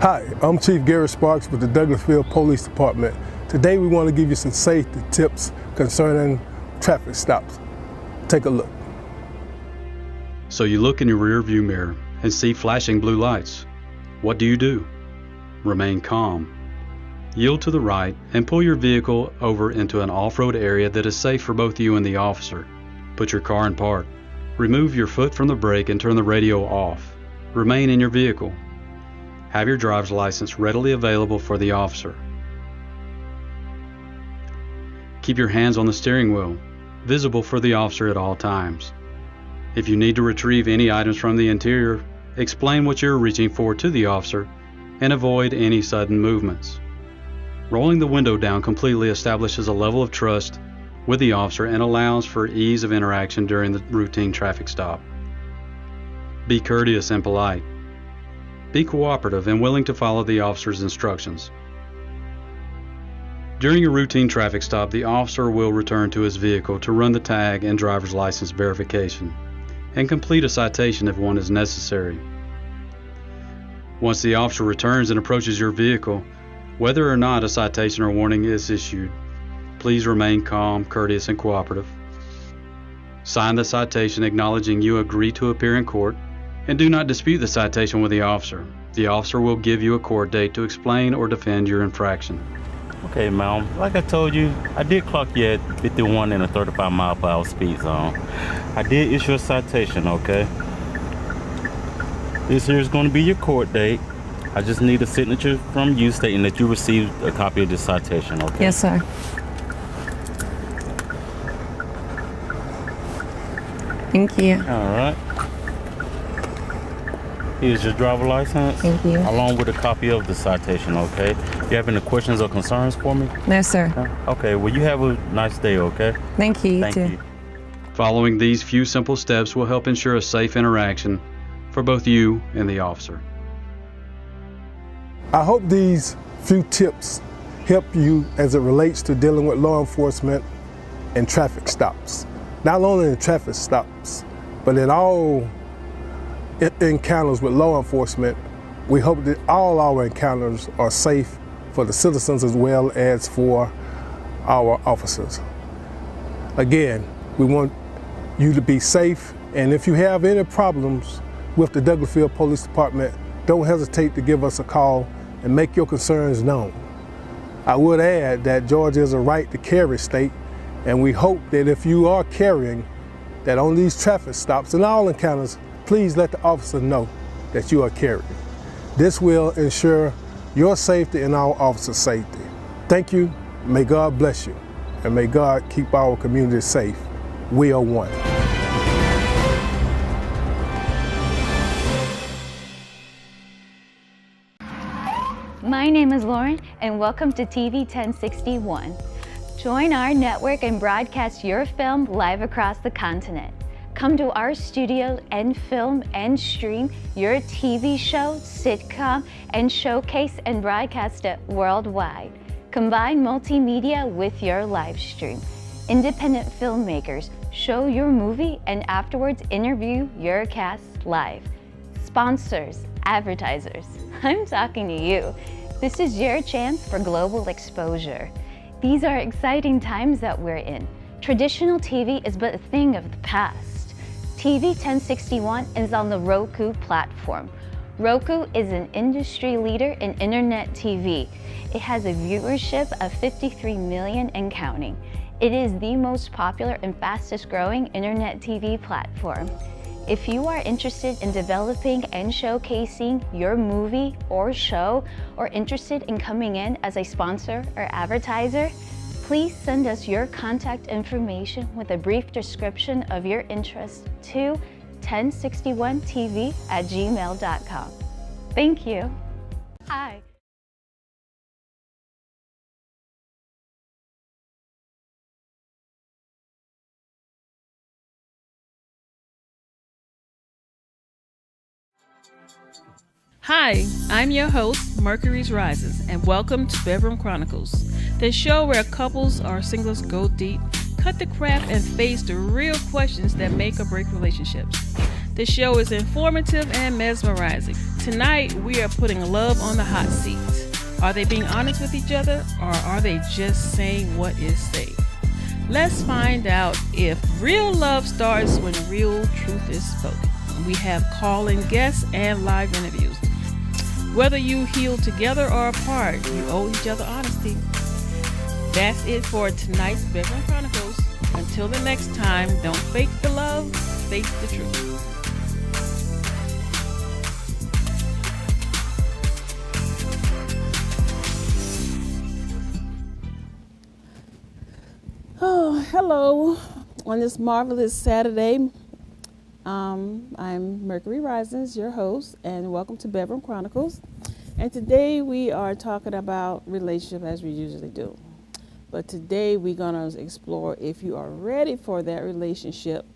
Hi, I'm Chief Gary Sparks with the Douglasville Police Department. Today we want to give you some safety tips concerning traffic stops. Take a look. So you look in your rear view mirror and see flashing blue lights. What do? Remain calm. Yield to the right and pull your vehicle over into an off-road area that is safe for both you and the officer. Put your car in park. Remove your foot from the brake and turn the radio off. Remain in your vehicle. Have your driver's license readily available for the officer. Keep your hands on the steering wheel, visible for the officer at all times. If you need to retrieve any items from the interior, explain what you're reaching for to the officer and avoid any sudden movements. Rolling the window down completely establishes a level of trust with the officer and allows for ease of interaction during the routine traffic stop. Be courteous and polite. Be cooperative and willing to follow the officer's instructions. During a routine traffic stop, the officer will return to his vehicle to run the tag and driver's license verification and complete a citation if one is necessary. Once the officer returns and approaches your vehicle, whether or not a citation or warning is issued, please remain calm, courteous, and cooperative. Sign the citation acknowledging you agree to appear in court, and do not dispute the citation with the officer. The officer will give you a court date to explain or defend your infraction. Okay, ma'am. Like I told you, I did clock you at 51 in a 35 mile per hour speed zone. I did issue a citation, okay? This here is going to be your court date. I just need a signature from you stating that you received a copy of this citation, okay? Yes, sir. Thank you. All right. Here's your driver license. Thank you. Along with a copy of the citation, okay? You have any questions or concerns for me? No, sir. Okay, well, you have a nice day, okay? Thank you, Thank too. you. Following these few simple steps will help ensure a safe interaction for both you and the officer. I hope these few tips help you as it relates to dealing with law enforcement and traffic stops. Not only in traffic stops, but in all encounters with law enforcement. We hope that all our encounters are safe for the citizens as well as for our officers. Again, we want you to be safe, and if you have any problems with the Douglasville Police Department, don't hesitate to give us a call and make your concerns known. I would add that Georgia is a right to carry state, and we hope that if you are carrying, that on these traffic stops and all encounters, please let the officer know that you are carrying. This will ensure your safety and our officers' safety. Thank you, may God bless you, and may God keep our community safe. We are one. My name is Lauren, and welcome to TV 1061. Join our network and broadcast your film live across the continent. Come to our studio and film and stream your TV show, sitcom, and showcase and broadcast it worldwide. Combine multimedia with your live stream. Independent filmmakers show your movie and afterwards interview your cast live. Sponsors, advertisers, I'm talking to you. This is your chance for global exposure. These are exciting times that we're in. Traditional TV is but a thing of the past. TV 1061 is on the Roku platform. Roku is an industry leader in internet TV. It has a viewership of 53 million and counting. It is the most popular and fastest growing internet TV platform. If you are interested in developing and showcasing your movie or show, or interested in coming in as a sponsor or advertiser, please send us your contact information with a brief description of your interest to 1061tv@gmail.com. Thank you. Hi. Hi, I'm your host, Mercury's Rises, and welcome to Bedroom Chronicles, the show where couples or singles go deep, cut the crap, and face the real questions that make or break relationships. The show is informative and mesmerizing. Tonight, we are putting love on the hot seat. Are they being honest with each other, or are they just saying what is safe? Let's find out if real love starts when real truth is spoken. We have call-in guests and live interviews. Whether you heal together or apart, you owe each other honesty. That's it for tonight's Bedroom Chronicles. Until the next time, don't fake the love, face the truth. Oh, hello. On this marvelous Saturday, I'm Mercury Risings, your host, and welcome to Bedroom Chronicles. And today we are talking about relationship as we usually do. But today we're going to explore if you are ready for that relationship.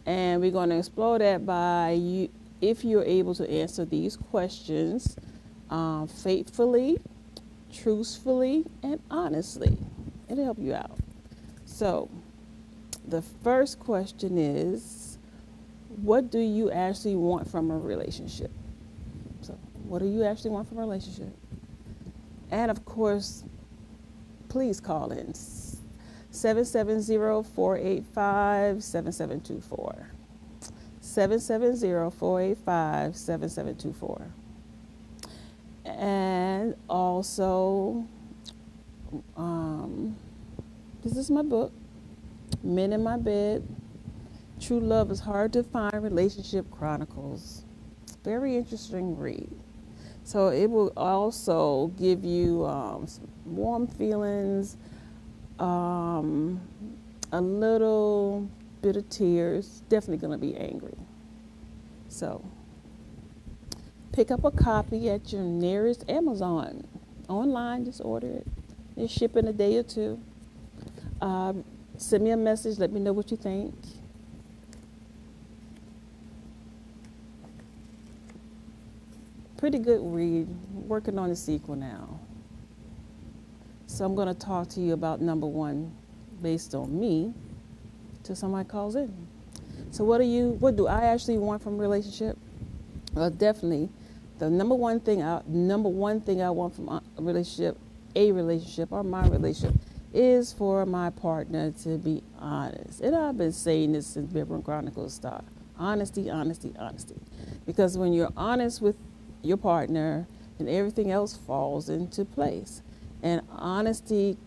And we're going to explore that by if you're able to answer these questions faithfully, truthfully, and honestly. It'll help you out. So the first question is, what do you actually want from a relationship? So what do you actually want from a relationship? And of course, please call in 770-485-7724. 770-485-7724. And also, this is my book, Men in My Bed, True Love is Hard to Find, Relationship Chronicles. Very interesting read. So it will also give you warm feelings, a little bit of tears, definitely going to be angry. So pick up a copy at your nearest Amazon. Online, just order it. It's shipping a day or two. Send me a message, let me know what you think. Pretty good read. Working on the sequel now. So I'm going to talk to you about number one based on me till somebody calls in. So what do I actually want from a relationship? Well, definitely the number one thing I want from a relationship or my relationship is for my partner to be honest. And I've been saying this since Bedroom Chronicles started. Honesty, honesty, honesty. Because when you're honest with your partner, then everything else falls into place. And honesty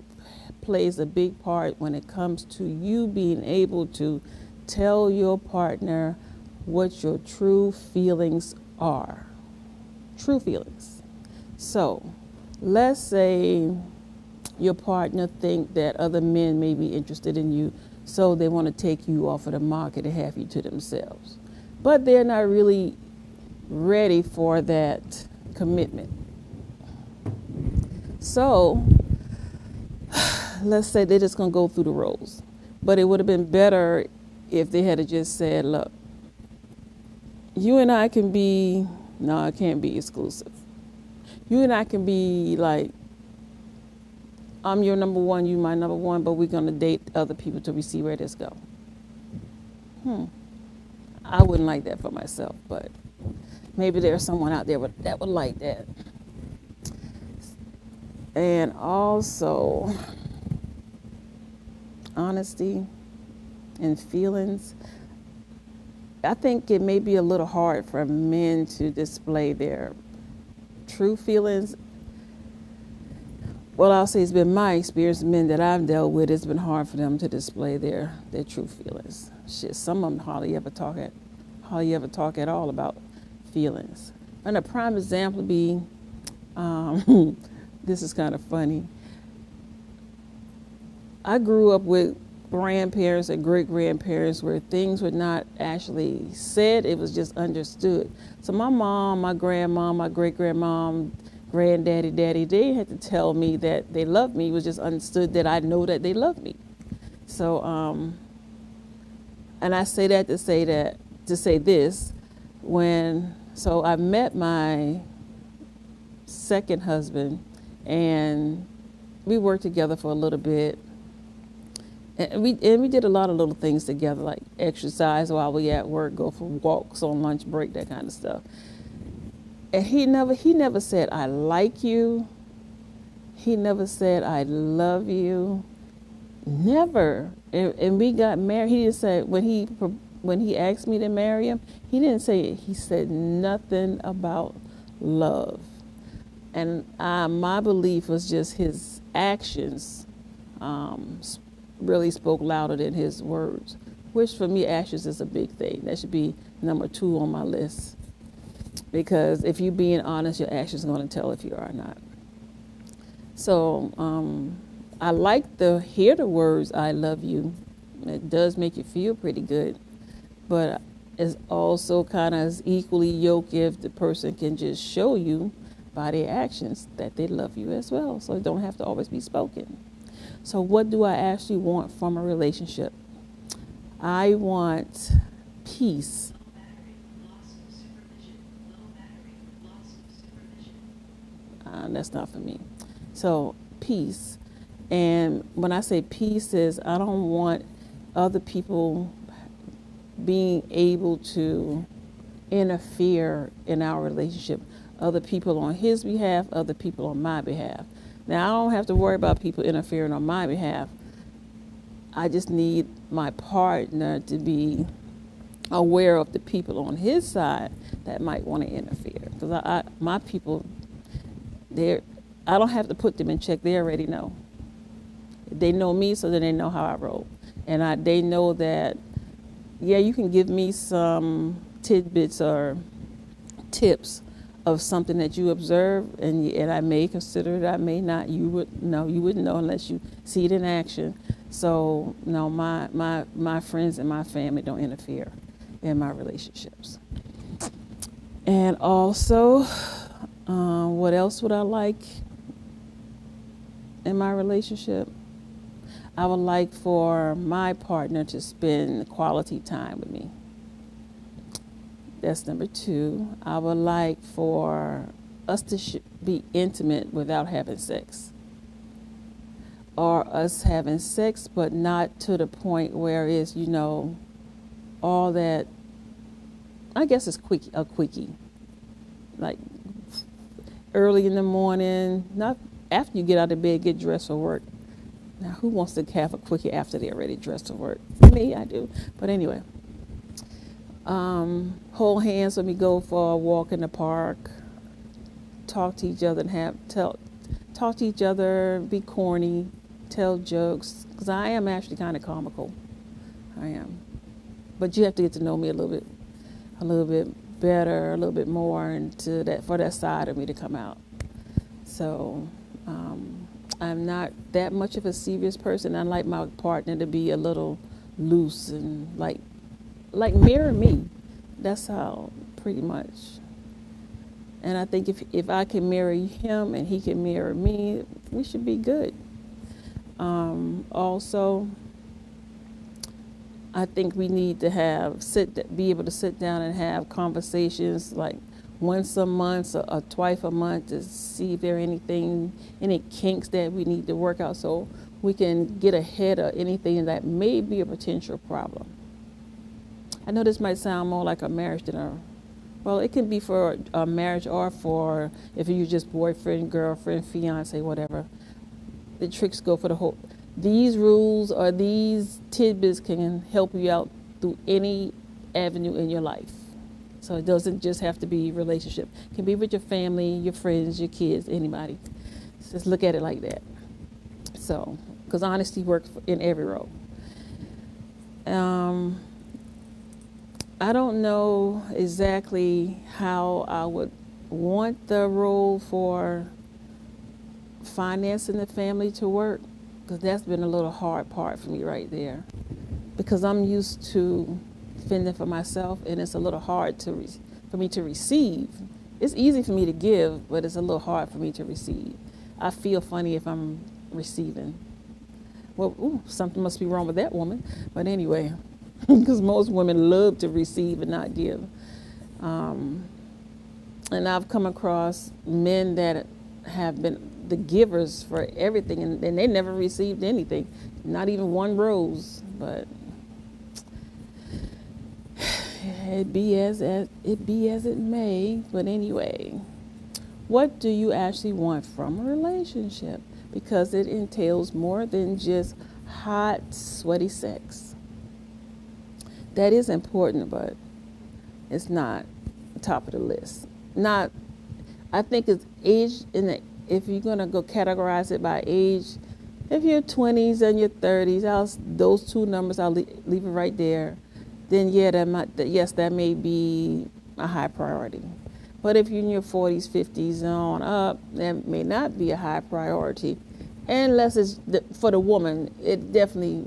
plays a big part when it comes to you being able to tell your partner what your true feelings are. True feelings. So let's say your partner think that other men may be interested in you, so they want to take you off of the market and have you to themselves. But they're not really ready for that commitment. So let's say they're just going to go through the roles. But it would have been better if they had just said, look, you and I can be, no, it can't be exclusive. You and I can be like, I'm your number one, you my number one, but we're going to date other people till we see where this go. I wouldn't like that for myself, but maybe there's someone out there that would like that. And also, honesty and feelings. I think it may be a little hard for men to display their true feelings. Well, I'll say it's been my experience, men that I've dealt with, it's been hard for them to display their true feelings. Shit, some of them hardly ever talk at all about feelings. And a prime example would be, this is kind of funny. I grew up with grandparents and great-grandparents where things were not actually said, it was just understood. So my mom, my grandma, my great-grandmom, granddaddy, daddy, they had to tell me that they loved me. It was just understood that I know that they loved me. So, and I say that to say this, so I met my second husband and we worked together for a little bit. And we did a lot of little things together, like exercise while we at work, go for walks on lunch break, that kind of stuff. And he never said I like you. He never said I love you. Never. And we got married. He didn't say when he asked me to marry him, he didn't say it. He said nothing about love. And my belief was just his actions really spoke louder than his words, which for me, actions is a big thing. That should be number 2 on my list. Because if you're being honest, your actions are going to tell if you are or not. So I like to hear the words, I love you. It does make you feel pretty good. But it's also kind of equally yoked if the person can just show you by their actions that they love you as well. So it don't have to always be spoken. So what do I actually want from a relationship? I want peace. That's not for me. So peace. And when I say peace is, I don't want other people being able to interfere in our relationship. Other people on his behalf, other people on my behalf. Now, I don't have to worry about people interfering on my behalf. I just need my partner to be aware of the people on his side that might want to interfere. Because my people, I don't have to put them in check. They already know. They know me, so then they know how I roll. And they know that, yeah, you can give me some tidbits or tips of something that you observe, and I may consider it, I may not. You wouldn't know unless you see it in action. So no, my friends and my family don't interfere in my relationships. And also, what else would I like in my relationship? I would like for my partner to spend quality time with me. That's number 2. I would like for us to be intimate without having sex. Or us having sex, but not to the point where it's, all that, I guess it's a quickie. Like early in the morning, not after you get out of bed, get dressed for work. Now, who wants to have a quickie after they're already dressed for work? Me, I do. But anyway. Hold hands when we go for a walk in the park, talk to each other talk to each other, be corny, tell jokes, because I am actually kind of comical. I am. But you have to get to know me a little bit better, a little bit more, and for that side of me to come out. So I'm not that much of a serious person. I like my partner to be a little loose and like mirror me. That's how, pretty much. And I think if I can marry him and he can mirror me, we should be good. Also, I think we need to be able to sit down and have conversations like once a month or twice a month to see if there are any kinks that we need to work out so we can get ahead of anything that may be a potential problem. I know this might sound more like a marriage than it can be for a marriage or for if you're just boyfriend, girlfriend, fiance, whatever. The tricks go for the whole. These rules or these tidbits can help you out through any avenue in your life. So it doesn't just have to be relationship. It can be with your family, your friends, your kids, anybody. Just look at it like that. So, because honesty works in every role. I don't know exactly how I would want the role for financing the family to work, because that's been a little hard part for me right there. Because I'm used to fending for myself, and it's a little hard for me to receive. It's easy for me to give, but it's a little hard for me to receive. I feel funny if I'm receiving. Well, something must be wrong with that woman. But anyway, because most women love to receive and not give. And I've come across men that have been the givers for everything, and they never received anything, not even one rose. But it be as it may. But anyway, what do you actually want from a relationship? Because it entails more than just hot, sweaty sex. That is important, but it's not top of the list. Not, I think it's age if you're gonna go categorize it by age, if you're 20s and your 30s, those two numbers I'll leave it right there. Then yeah, that may be a high priority. But if you're in your 40s, 50s, and on up, that may not be a high priority. Unless it's for the woman, it definitely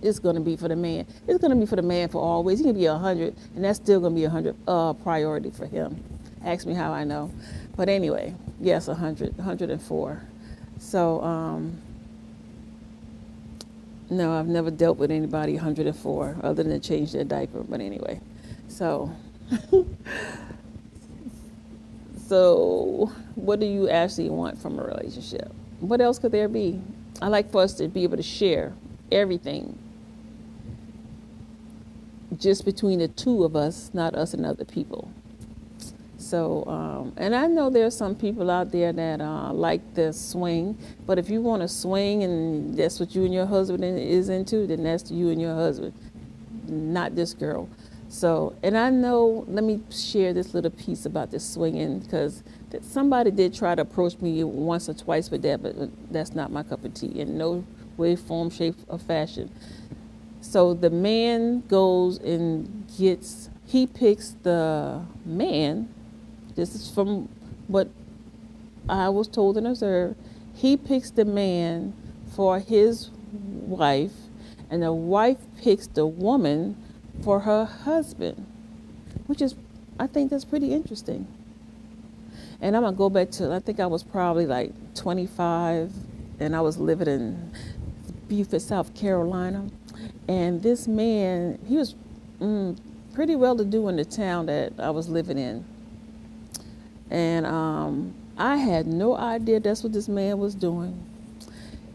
it's going to be for the man. It's going to be for the man for always. He can be 100, and that's still going to be 100 priority for him. Ask me how I know. But anyway, yes, 104. So, no, I've never dealt with anybody 104 other than change their diaper. But anyway, so, so what do you actually want from a relationship? What else could there be? I like for us to be able to share everything just between the two of us, not us and other people. So, and I know there are some people out there that like the swing, but if you want to swing and that's what you and your husband is into, then that's you and your husband, not this girl. So, and I know, let me share this little piece about this swinging, because somebody did try to approach me once or twice with that, but that's not my cup of tea in no way, form, shape, or fashion. So the man goes and he picks the man, this is from what I was told and observed, he picks the man for his wife, and the wife picks the woman for her husband, which is, I think that's pretty interesting. And I'm going to go back to, I think I was probably like 25, and I was living in Beaufort, South Carolina. And this man, he was pretty well to do in the town that I was living in. And I had no idea that's what this man was doing.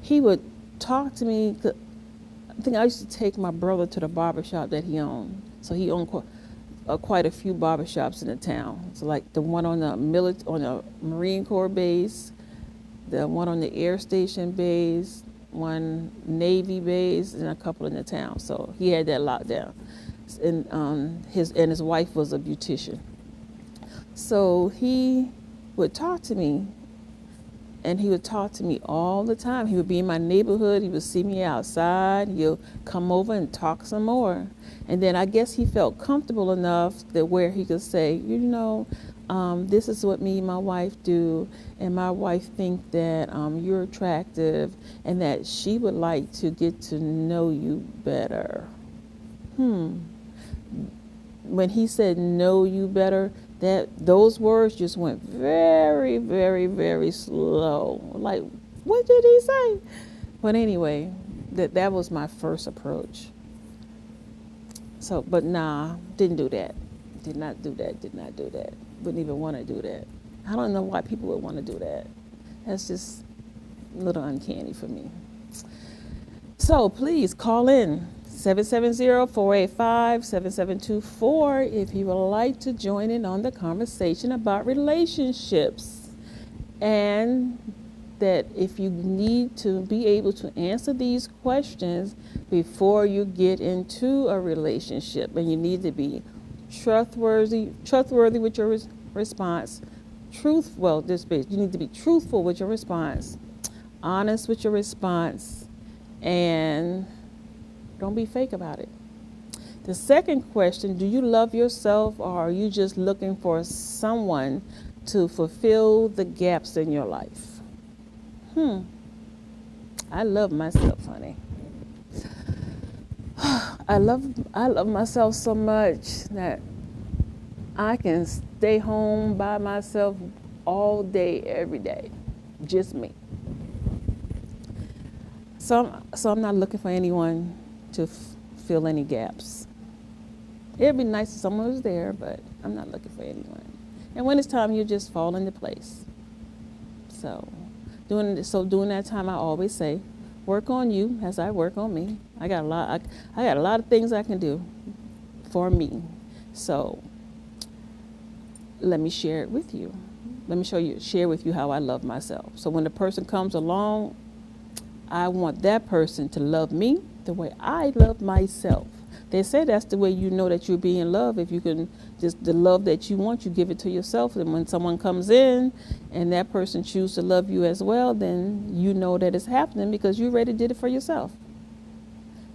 He would talk to me. I think I used to take my brother to the barbershop that he owned. So he owned quite a few barbershops in the town. So like the one on the Marine Corps base, the one on the Air Station base, one Navy base, and a couple in the town. So he had that locked down. And his wife was a beautician. So he would talk to me, and he would talk to me all the time. He would be in my neighborhood. He would see me outside. He'll come over and talk some more. And then I guess he felt comfortable enough that where he could say, this is what me and my wife do, and my wife think that you're attractive and that she would like to get to know you better. When he said know you better, those words just went very, very, very slow. Like, what did he say? But anyway, that was my first approach. So, but nah, didn't do that. Did not do that. Wouldn't even want to do that. I don't know why people would want to do that. That's just a little uncanny for me. So please call in 770-485-7724 if you would like to join in on the conversation about relationships. And that if you need to be able to answer these questions before you get into a relationship, and you need to be trustworthy with your response. You need to be truthful with your response, honest with your response, and don't be fake about it. The second question, do you love yourself, or are you just looking for someone to fulfill the gaps in your life? I love myself, honey. I love myself so much that I can stay home by myself all day, every day. Just me. So I'm not looking for anyone to fill any gaps. It'd be nice if someone was there, but I'm not looking for anyone. And when it's time, you just fall into place. So During that time, I always say, work on you as I work on me. I got a lot of things I can do for me. So let me share it with you. Let me share with you how I love myself. So when the person comes along, I want that person to love me the way I love myself. They say that's the way you know that you're being loved. If you can, just the love that you want, you give it to yourself. And when someone comes in and that person chooses to love you as well, then you know that it's happening because you already did it for yourself.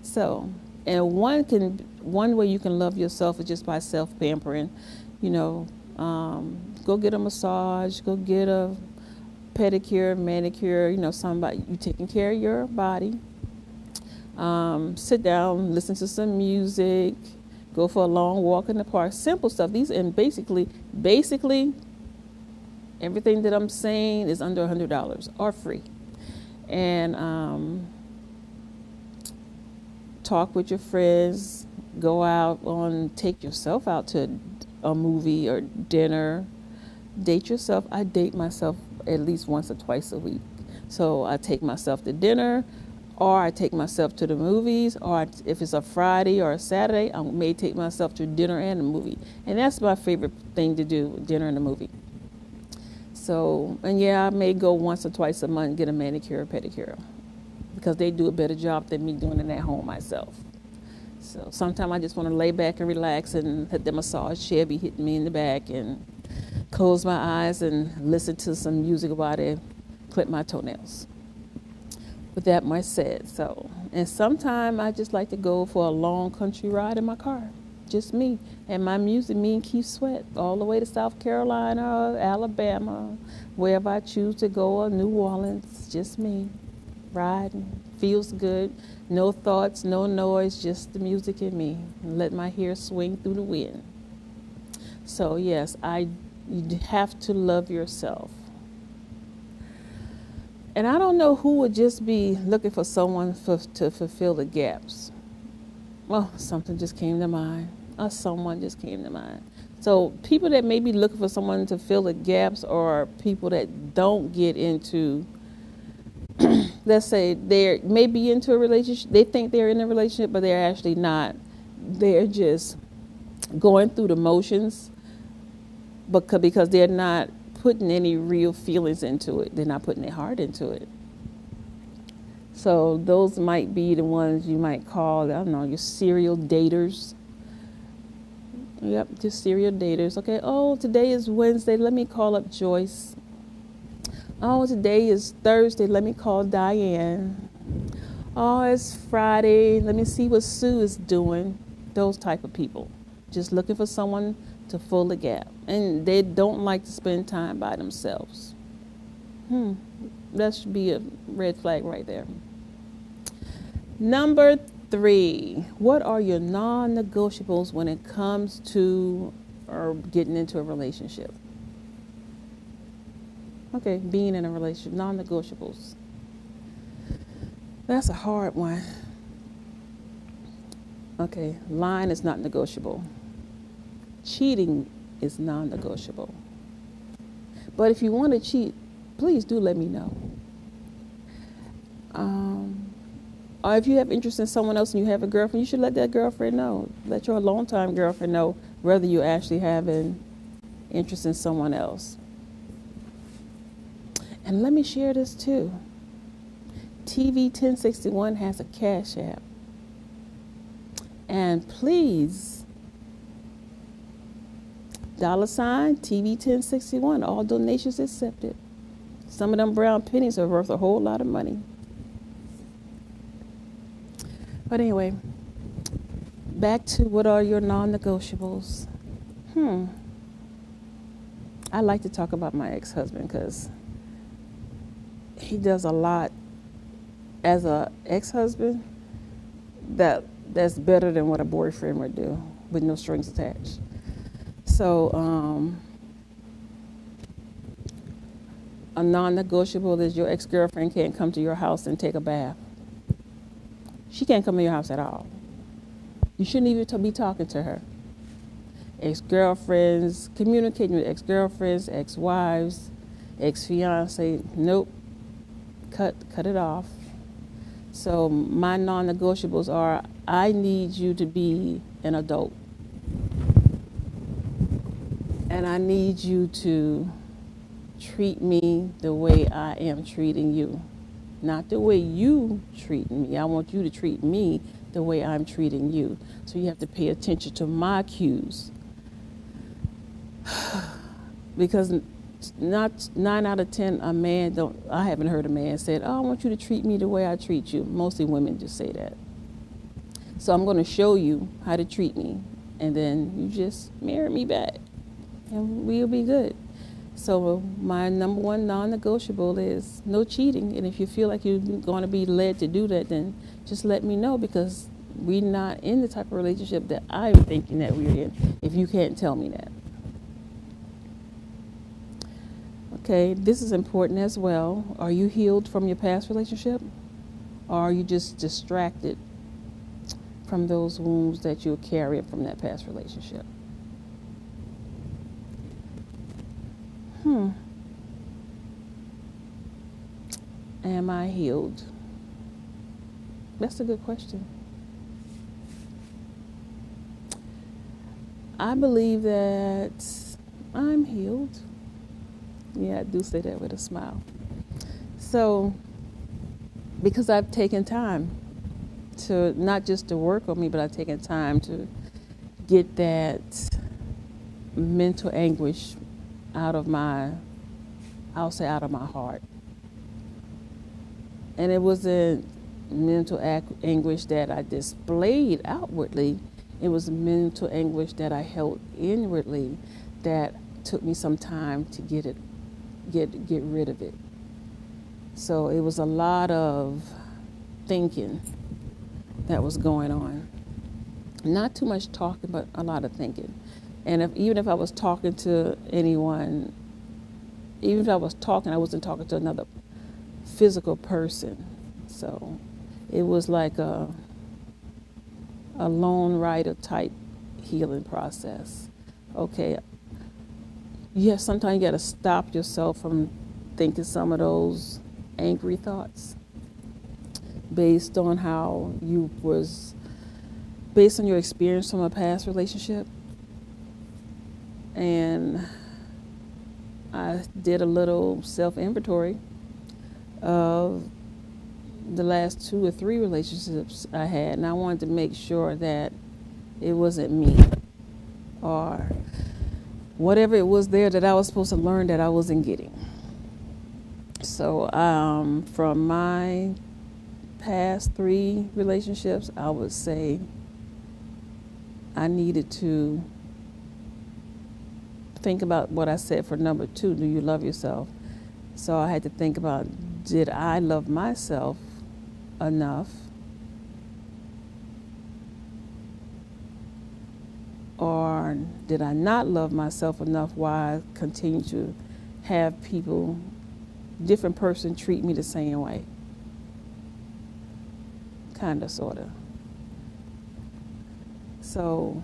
So, and one way you can love yourself is just by self-pampering. You know, go get a massage, go get a pedicure, manicure, you know, you taking care of your body. Sit down, listen to some music, go for a long walk in the park, simple stuff. And basically, everything that I'm saying is under $100 or free. And talk with your friends, take yourself out to a movie or dinner. Date yourself. I date myself at least once or twice a week. So I take myself to dinner, or I take myself to the movies, or if it's a Friday or a Saturday, I may take myself to dinner and a movie. And that's my favorite thing to do, dinner and a movie. So, and yeah, I may go once or twice a month and get a manicure or pedicure because they do a better job than me doing it at home myself. So sometimes I just want to lay back and relax and let the massage chair be hitting me in the back and close my eyes and listen to some music while they clip my toenails. With that much said, and sometimes I just like to go for a long country ride in my car, just me and my music, me and Keith Sweat, all the way to South Carolina, Alabama, wherever I choose to go, or New Orleans, just me, riding, feels good, no thoughts, no noise, just the music and me, and let my hair swing through the wind. So yes, you have to love yourself. And I don't know who would just be looking for someone to fulfill the gaps. Well, something just came to mind. Or someone just came to mind. So people that may be looking for someone to fill the gaps are people that don't get into, let's say they may be into a relationship. They think they're in a relationship, but they're actually not. They're just going through the motions because they're not putting any real feelings into it. They're not putting their heart into it. So those might be the ones you might call, I don't know, your serial daters. Yep, just serial daters. Okay, oh, today is Wednesday. Let me call up Joyce. Oh, today is Thursday. Let me call Diane. Oh, it's Friday. Let me see what Sue is doing. Those type of people. Just looking for someone to fill the gap. And they don't like to spend time by themselves. That should be a red flag right there. Number 3, what are your non-negotiables when it comes to or getting into a relationship? Okay, being in a relationship, non-negotiables. That's a hard one. Okay, lying is not negotiable. Cheating is non-negotiable. But if you want to cheat, please do let me know. Or if you have interest in someone else and you have a girlfriend, you should let that girlfriend know. Let your longtime girlfriend know whether you actually have an interest in someone else. And let me share this too. TV 1061 has a Cash App. And please, $ TV 1061, all donations accepted. Some of them brown pennies are worth a whole lot of money. But anyway, back to what are your non-negotiables? I like to talk about my ex-husband because he does a lot as a ex-husband that's better than what a boyfriend would do with no strings attached. So a non-negotiable is your ex-girlfriend can't come to your house and take a bath. She can't come to your house at all. You shouldn't even be talking to her. Ex-girlfriends, communicating with ex-girlfriends, ex-wives, ex-fiance, nope. cut it off. So my non-negotiables are, I need you to be an adult. And I need you to treat me the way I am treating you. Not the way you treat me. I want you to treat me the way I'm treating you. So you have to pay attention to my cues. Because not 9 out of 10 I haven't heard a man say, oh, I want you to treat me the way I treat you. Mostly women just say that. So I'm going to show you how to treat me, and then you just marry me back and we'll be good. So my number one non-negotiable is no cheating. And if you feel like you're going to be led to do that, then just let me know, because we're not in the type of relationship that I'm thinking that we're in if you can't tell me that. Okay, this is important as well. Are you healed from your past relationship? Or are you just distracted from those wounds that you're carrying from that past relationship? Am I healed? That's a good question. I believe that I'm healed. Yeah, I do say that with a smile. So, because I've taken time to, not just to work on me, but I've taken time to get that mental anguish out of my heart. And it wasn't mental anguish that I displayed outwardly. It was mental anguish that I held inwardly that took me some time to get rid of it. So it was a lot of thinking that was going on. Not too much talking, but a lot of thinking. And even if I was talking to anyone, even if I was talking, I wasn't talking to another physical person. So it was like a lone rider type healing process. Okay. Yes, sometimes you got to stop yourself from thinking some of those angry thoughts based on based on your experience from a past relationship. And I did a little self-inventory of the last 2 or 3 relationships I had, and I wanted to make sure that it wasn't me, or whatever it was there that I was supposed to learn that I wasn't getting. So from my past 3 relationships, I would say I needed to think about what I said for number 2, do you love yourself? So I had to think about, did I love myself enough? Or did I not love myself enough while I continue to have people, different person treat me the same way? Kind of, sort of. So,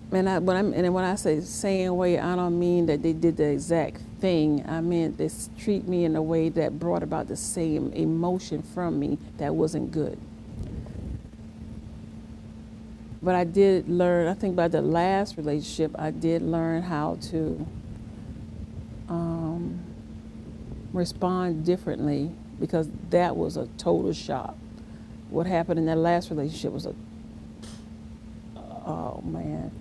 when I say same way, I don't mean that they did the exact thing. I meant they treat me in a way that brought about the same emotion from me that wasn't good. But I did learn, I think by the last relationship, I did learn how to respond differently, because that was a total shock. What happened in that last relationship was oh man.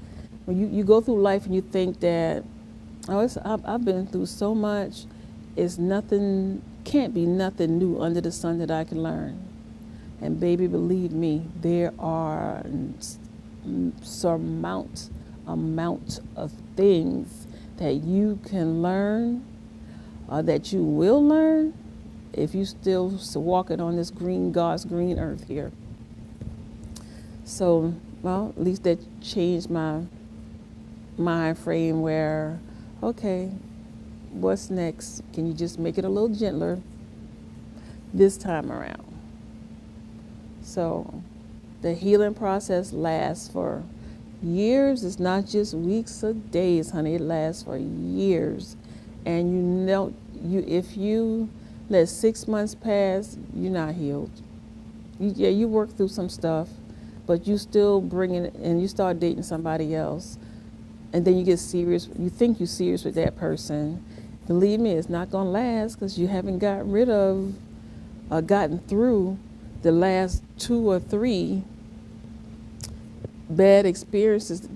When you go through life and you think that, I've been through so much, can't be nothing new under the sun that I can learn. And baby, believe me, there are amount of things that you can learn, that you will learn, if you still walking on this God's green earth here. So, well, at least that changed my mind frame where, okay, what's next? Can you just make it a little gentler this time around? So the healing process lasts for years. It's not just weeks or days, honey. It lasts for years. And if you let 6 months pass, you're not healed. You work through some stuff, but you still bring it, and you start dating somebody else, and then you get serious. You think you're serious with that person. Believe me, it's not gonna last because you haven't gotten rid of or gotten through the last 2 or 3 bad experiences.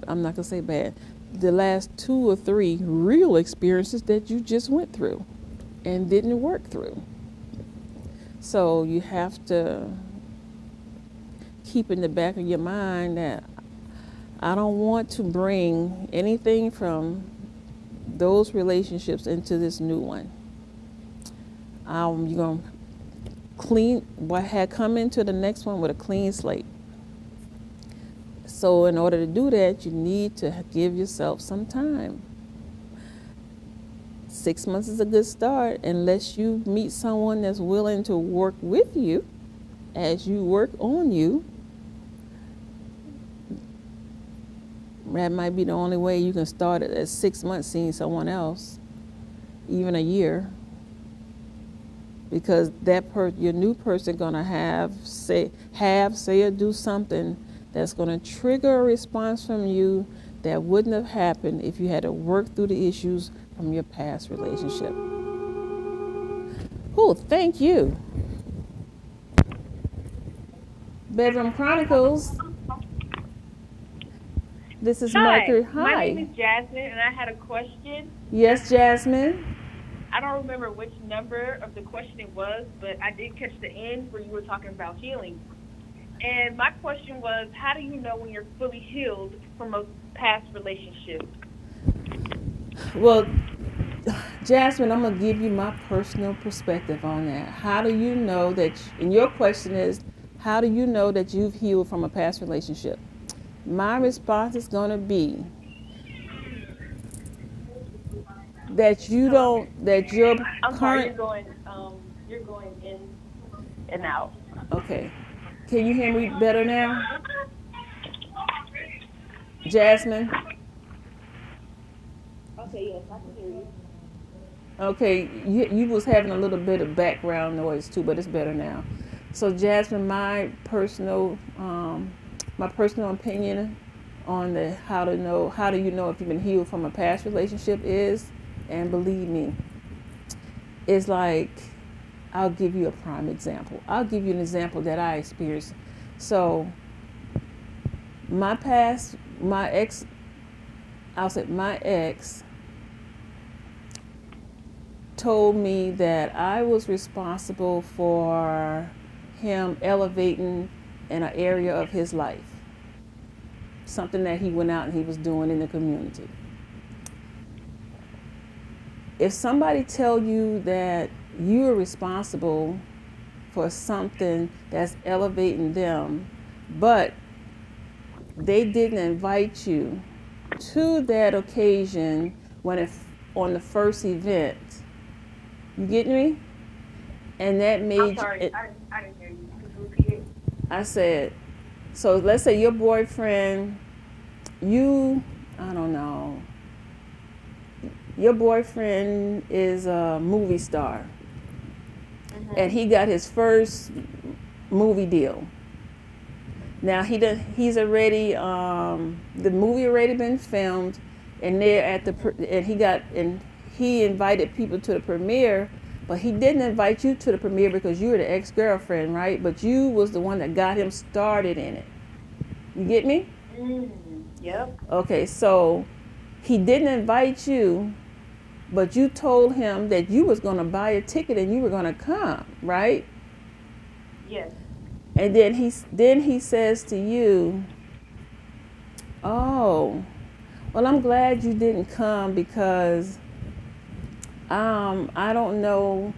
I'm not gonna say bad. The last 2 or 3 real experiences that you just went through and didn't work through. So you have to keep in the back of your mind that I don't want to bring anything from those relationships into this new one. You're gonna clean what had come into the next one with a clean slate. So in order to do that, you need to give yourself some time. 6 months is a good start unless you meet someone that's willing to work with you as you work on you. That might be the only way you can start it at 6 months seeing someone else, even a year. Because your new person gonna say or do something that's gonna trigger a response from you that wouldn't have happened if you had to work through the issues from your past relationship. Oh, thank you. Bedroom Chronicles. This is Mercury. Hi. My name is Jasmine, and I had a question. Yes, Jasmine. I don't remember which number of the question it was, but I did catch the end where you were talking about healing. And my question was, how do you know when you're fully healed from a past relationship? Well, Jasmine, I'm going to give you my personal perspective on that. How do you know that, and your question is, how do you know that you've healed from a past relationship? My response is going to be that you're I'm sorry, you're going in and out. Okay. Can you hear me better now? Jasmine? Okay, yes, I can hear you. Okay, you was having a little bit of background noise too, but it's better now. So Jasmine, my personal opinion on how do you know if you've been healed from a past relationship is, and believe me, it's like, I'll give you a prime example. I'll give you an example that I experienced. So my ex told me that I was responsible for him elevating in an area of his life, something that he went out and he was doing in the community. If somebody tell you that you are responsible for something that's elevating them, but they didn't invite you to that occasion on the first event, you get me? And that made I'm sorry, I didn't hear you. Could you repeat it? I said, so let's say your boyfriend, your boyfriend is a movie star. And he got his first movie deal. Now he's already the movie already been filmed, and he invited people to the premiere, but he didn't invite you to the premiere because you were the ex-girlfriend, right? But you was the one that got him started in it. You get me? Yep. Okay, so he didn't invite you, but you told him that you was going to buy a ticket and you were going to come, right? Yes. And then he says to you, oh, well, I'm glad you didn't come because I don't know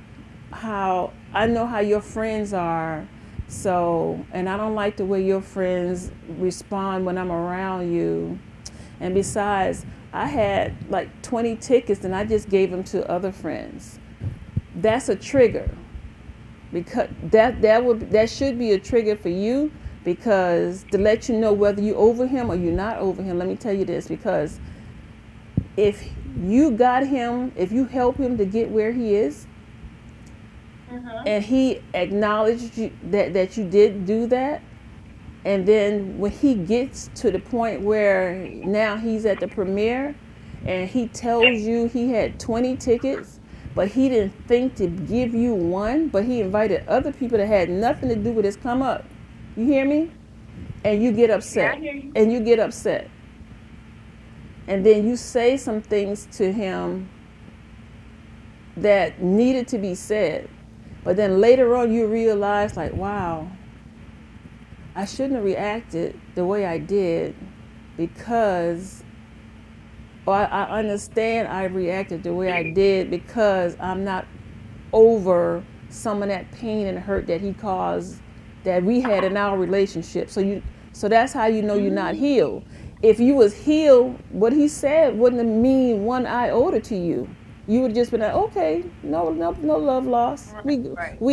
I know how your friends are, so, and I don't like the way your friends respond when I'm around you. And besides, I had like 20 tickets and I just gave them to other friends. That's a trigger, because that should be a trigger for you, because to let you know whether you're over him or you're not over him. Let me tell you this, because if you got him, if you help him to get where he is, and he acknowledged that you did do that, and then when he gets to the point where now he's at the premiere and he tells you he had 20 tickets, but he didn't think to give you one, but he invited other people that had nothing to do with his come up. You hear me? And you get upset. Yeah, I hear you. And you get upset. And then you say some things to him that needed to be said. But then later on you realize, like, wow, I shouldn't have reacted the way I did, because I understand I reacted the way I did because I'm not over some of that pain and hurt that he caused, that we had in our relationship. So that's how you know you're not healed. If you was healed, what he said wouldn't mean one iota to you. You would just be like, okay, no love lost. We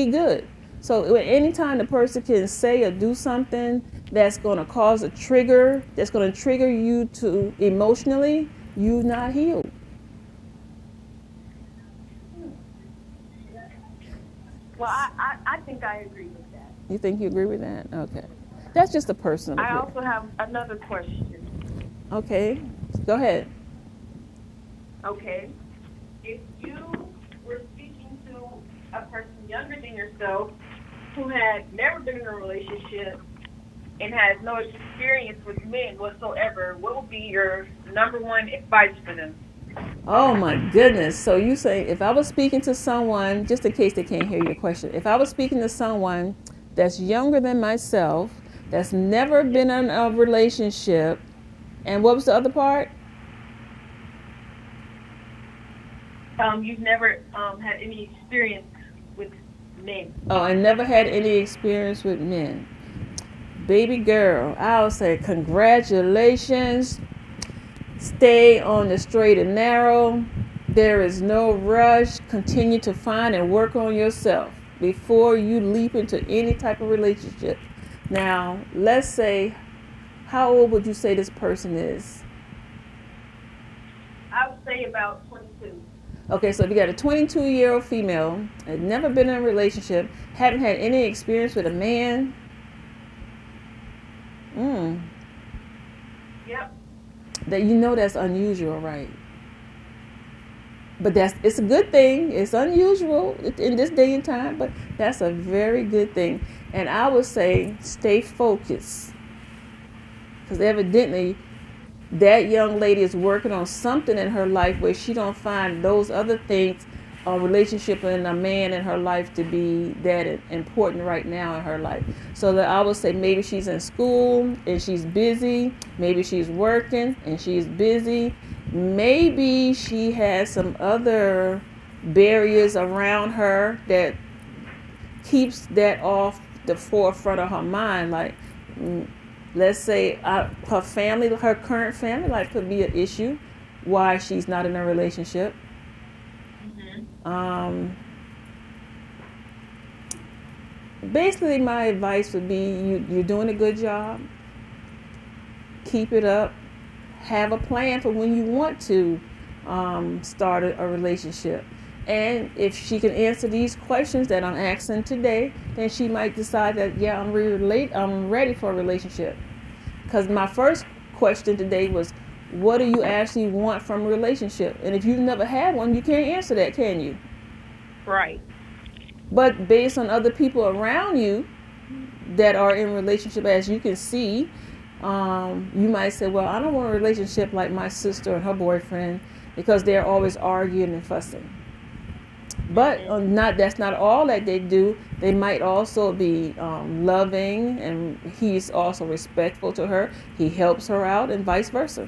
good. So anytime the person can say or do something that's going to cause a trigger, that's going to trigger you to emotionally, you're not healed. Well, I think I agree with that. You think you agree with that? Okay. That's just a personal I opinion. also have another question. Okay. Go ahead. Okay. If you were speaking to a person younger than yourself who had never been in a relationship and has no experience with men whatsoever, what would be your number one advice for them? Oh my goodness. So you say, if I was speaking to someone, just in case they can't hear your question, if I was speaking to someone that's younger than myself, that's never been in a relationship, and what was the other part? You've never had any experience with men. Oh, I never had any experience with men. Baby girl, I'll say congratulations. Stay on the straight and narrow. There is no rush. Continue to find and work on yourself before you leap into any type of relationship. Now, let's say, how old would you say this person is? I would say about 22. Okay, so if you got a 22-year-old female, had never been in a relationship, haven't had any experience with a man. Yep. That you know that's unusual, right? But it's a good thing. It's unusual in this day and time, but that's a very good thing. And I would say stay focused, because evidently that young lady is working on something in her life where she don't find those other things, a relationship and a man in her life, to be that important right now in her life. So that I would say maybe she's in school and she's busy. Maybe she's working and she's busy. Maybe she has some other barriers around her that keeps that off the forefront of her mind. Like, let's say her family, her current family life could be an issue why she's not in a relationship. Basically, my advice would be you're doing a good job. Keep it up. Have a plan for when you want to start a relationship. And if she can answer these questions that I'm asking today, then she might decide that, yeah, I'm ready for a relationship. Because my first question today was, what do you actually want from a relationship? And if you've never had one, you can't answer that, can you? Right. But based on other people around you that are in relationship, as you can see, you might say, well, I don't want a relationship like my sister and her boyfriend, because they're always arguing and fussing. But that's not all that they do. They might also be loving, and he's also respectful to her. He helps her out, and vice versa.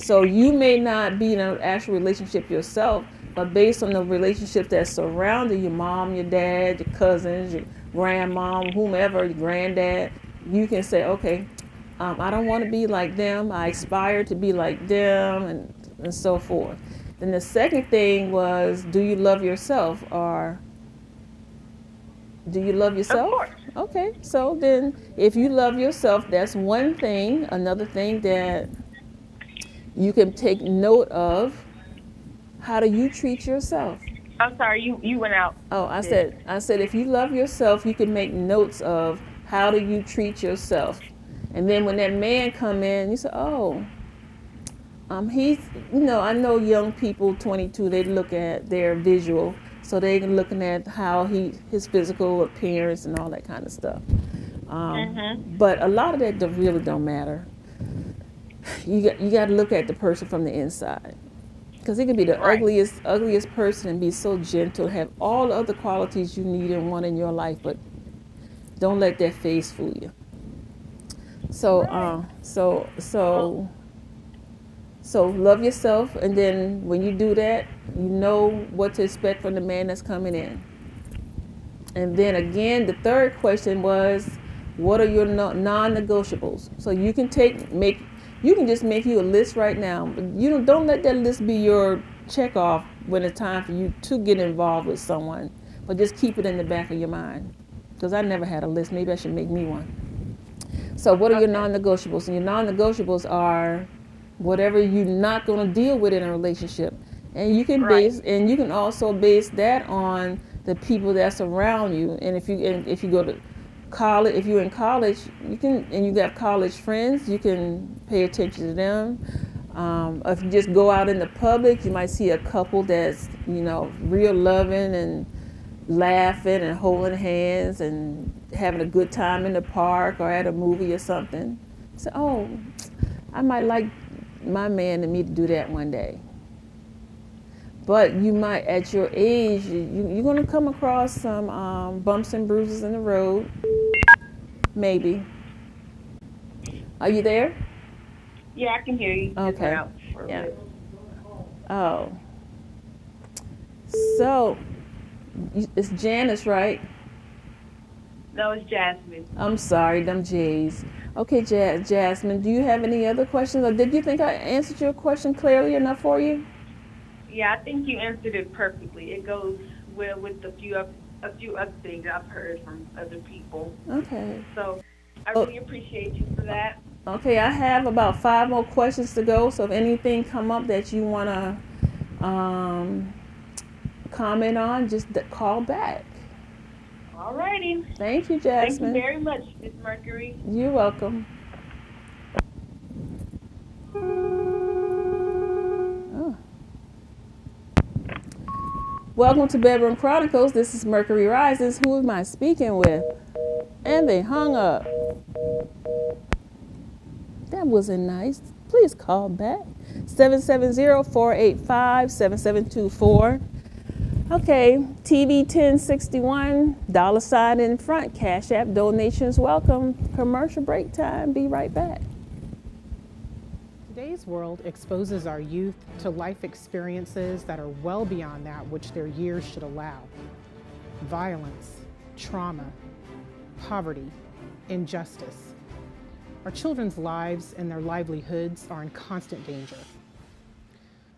So you may not be in an actual relationship yourself, but based on the relationships that surround your mom, your dad, your cousins, your grandma, whomever, your granddad, you can say, okay, I don't want to be like them. I aspire to be like them, and so forth. Then the second thing was, do you love yourself, or do you love yourself? Of course. Okay, so then if you love yourself, that's one thing. Another thing that You can take note of how do you treat yourself. I'm sorry, you went out. Oh, I said if you love yourself, you can make notes of how do you treat yourself. And then when that man come in, you say, oh, he's, I know young people, 22, they look at their visual, so they're looking at how his physical appearance and all that kind of stuff. But a lot of that really don't matter. You got to look at the person from the inside. Because he can be the ugliest person and be so gentle, have all the other qualities you need and want in your life, but don't let that face fool you. So, so love yourself, and then when you do that, you know what to expect from the man that's coming in. And then again, the third question was, what are your non-negotiables? So you can you can just make you a list right now. But don't let that list be your check off when it's time for you to get involved with someone. But just keep it in the back of your mind. Because I never had a list. Maybe I should make me one. So what are your non-negotiables? And your non-negotiables are whatever you're not going to deal with in a relationship. And you can you can also base that on the people that's around you. And if you go to college, if you're in college, and you got college friends, you can pay attention to them. If you just go out in the public, you might see a couple that's, real loving and laughing and holding hands and having a good time in the park or at a movie or something. So, oh, I might like my man and me to do that one day. But you might, at your age, you're going to come across some bumps and bruises in the road. Maybe. Are you there? Yeah, I can hear you. Okay. Yeah. Oh. So, it's Janice, right? No, it's Jasmine. I'm sorry, them J's. Okay, Jasmine, do you have any other questions? Or did you think I answered your question clearly enough for you? Yeah, I think you answered it perfectly. It goes well with a few other things I've heard from other people. Okay. So I really appreciate you for that. Okay, I have about 5 more questions to go. So if anything come up that you want to comment on, just call back. All righty. Thank you, Jasmine. Thank you very much, Ms. Mercury. You're welcome. Welcome to Bedroom Chronicles. This is Mercury Rises. Who am I speaking with? And they hung up. That wasn't nice. Please call back. 770-485-7724. Okay, TV 1061, $ in front, Cash App donations welcome. Commercial break time. Be right back. Today's world exposes our youth to life experiences that are well beyond that which their years should allow. Violence, trauma, poverty, injustice. Our children's lives and their livelihoods are in constant danger.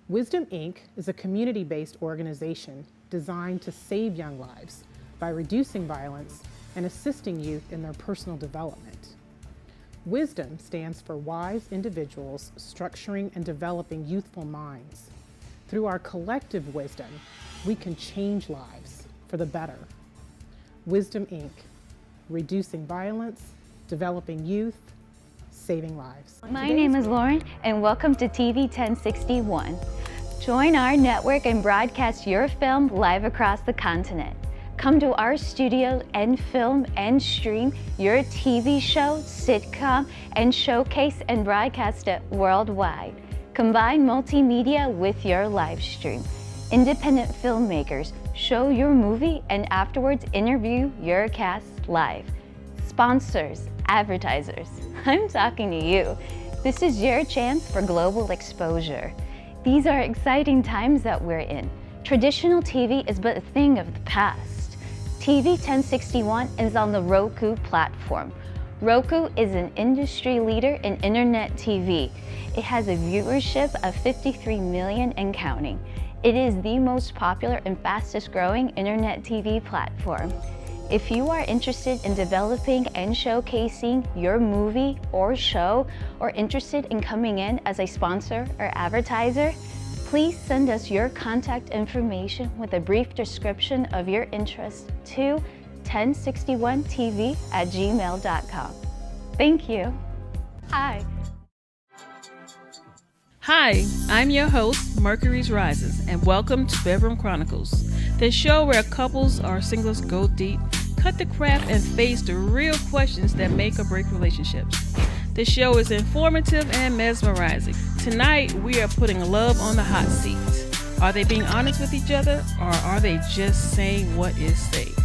Wisdom, Inc. is a community-based organization designed to save young lives by reducing violence and assisting youth in their personal development. Wisdom stands for wise individuals structuring and developing youthful minds. Through our collective wisdom, we can change lives for the better. Wisdom, Inc. Reducing violence, developing youth, saving lives. My name is Lauren, and welcome to TV 1061. Join our network and broadcast your film live across the continent. Come to our studio and film and stream your TV show, sitcom, and showcase and broadcast it worldwide. Combine multimedia with your live stream. Independent filmmakers show your movie and afterwards interview your cast live. Sponsors, advertisers, I'm talking to you. This is your chance for global exposure. These are exciting times that we're in. Traditional TV is but a thing of the past. TV 1061 is on the Roku platform. Roku is an industry leader in internet TV. It has a viewership of 53 million and counting. It is the most popular and fastest growing internet TV platform. If you are interested in developing and showcasing your movie or show, or interested in coming in as a sponsor or advertiser, please send us your contact information with a brief description of your interest to 1061tv@gmail.com. Thank you. Hi. Hi, I'm your host, Mercury's Rises, and welcome to Bedroom Chronicles, the show where couples or singles go deep, cut the crap, and face the real questions that make or break relationships. The show is informative and mesmerizing. Tonight, we are putting love on the hot seat. Are they being honest with each other, or are they just saying what is safe?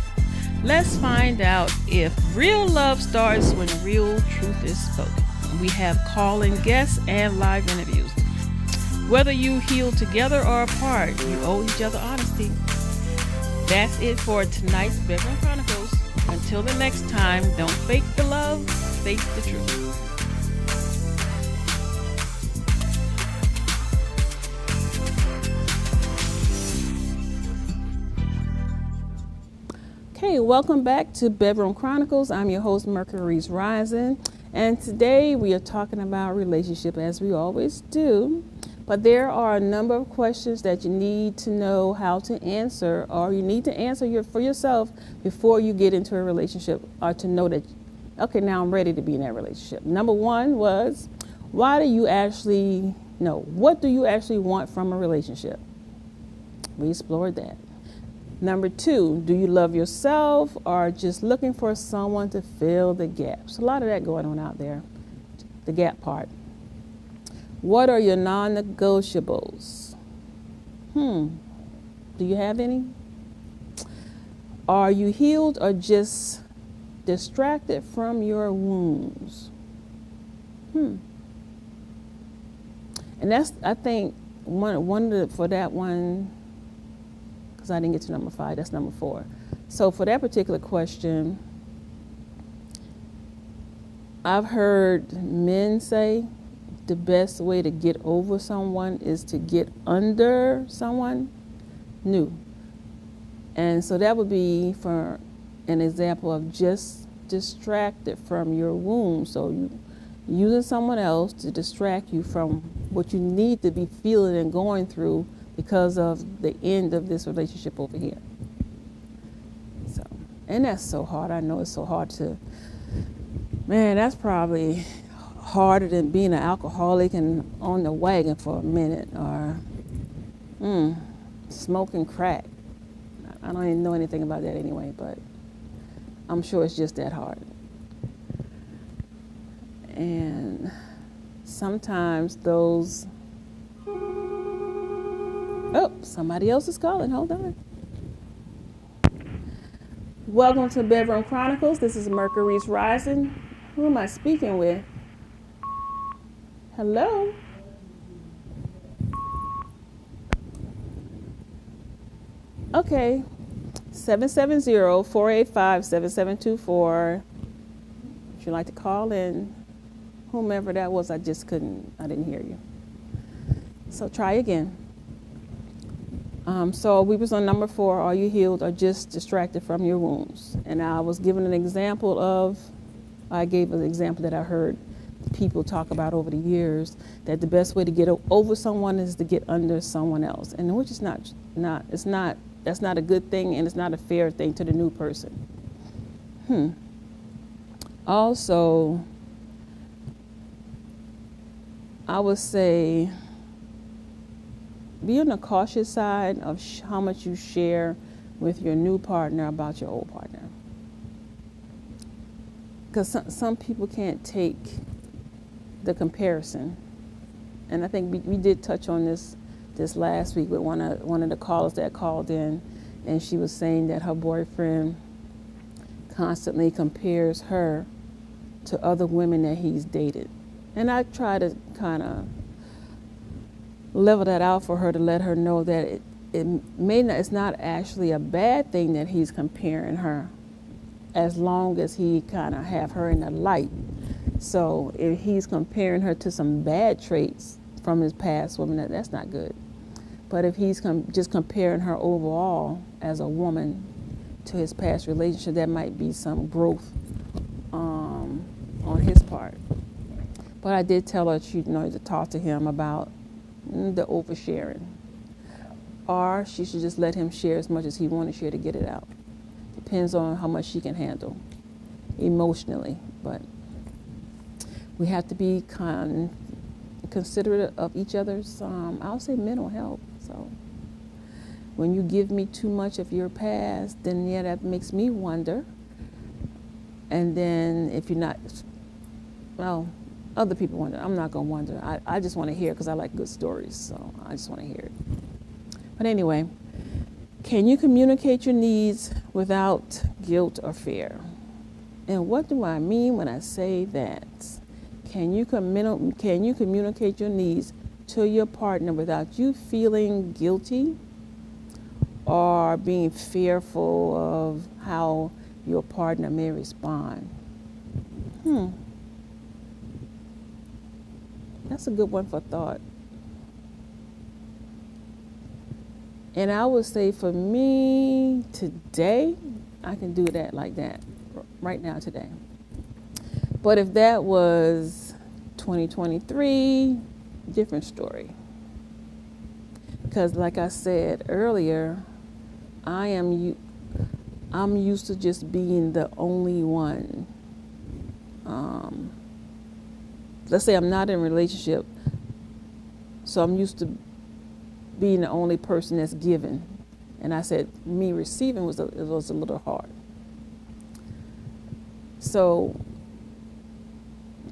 Let's find out if real love starts when real truth is spoken. We have call-in guests and live interviews. Whether you heal together or apart, you owe each other honesty. That's it for tonight's Bedroom Chronicles. Until the next time, don't fake the love, face the truth. Okay, welcome back to Bedroom Chronicles. I'm your host, Mercury's Rising, and today we are talking about relationship, as we always do. But there are a number of questions that you need to know how to answer, or you need to answer for yourself before you get into a relationship, or to know that, okay, now I'm ready to be in that relationship. Number one was, what do you actually want from a relationship? We explored that. Number two, do you love yourself, or just looking for someone to fill the gaps? A lot of that going on out there, the gap part. What are your non-negotiables? Do you have any? Are you healed or just distracted from your wounds? And that's, I think, for that one, because I didn't get to number 5, that's number 4. So for that particular question, I've heard men say the best way to get over someone is to get under someone new. And so that would be for an example of just distracted from your wound. So you using someone else to distract you from what you need to be feeling and going through because of the end of this relationship over here. So, and that's so hard. I know it's so hard that's probably harder than being an alcoholic and on the wagon for a minute, or smoking crack. I don't even know anything about that anyway, but I'm sure it's just that hard. And sometimes those... Oh, somebody else is calling. Hold on. Welcome to Bedroom Chronicles. This is Mercury's Rising. Who am I speaking with? Hello? Okay. 770-485-7724. If you'd like to call in, whomever that was, I didn't hear you. So try again. So we was on number 4, are you healed or just distracted from your wounds? And I was given an example I gave an example that I heard people talk about over the years, that the best way to get over someone is to get under someone else, and which is that's not a good thing, and it's not a fair thing to the new person. Also, I would say be on the cautious side of how much you share with your new partner about your old partner, because some people can't take the comparison. And I think we did touch on this last week with one of the callers that called in, and she was saying that her boyfriend constantly compares her to other women that he's dated. And I try to kind of level that out for her, to let her know that it's not actually a bad thing that he's comparing her, as long as he kind of have her in the light. So if he's comparing her to some bad traits from his past woman, that's not good. But if he's just comparing her overall as a woman, to his past relationship, that might be some growth on his part. But I did tell her to talk to him about the oversharing. Or she should just let him share as much as he wants to share to get it out. Depends on how much she can handle emotionally. But we have to be considerate of each other's, I'll say, mental health. So when you give me too much of your past, then yeah, that makes me wonder. And then if you're not, well, other people wonder. I'm not going to wonder. I just want to hear because I like good stories. So I just want to hear it. But anyway, can you communicate your needs without guilt or fear? And what do I mean when I say that? Can you communicate your needs to your partner without you feeling guilty or being fearful of how your partner may respond? That's a good one for thought. And I would say for me today, I can do that like that right now today. But if that was 2023, different story. Because like I said earlier, I'm used to just being the only one. Let's say I'm not in a relationship, so I'm used to being the only person that's given. And I said me receiving was a little hard. So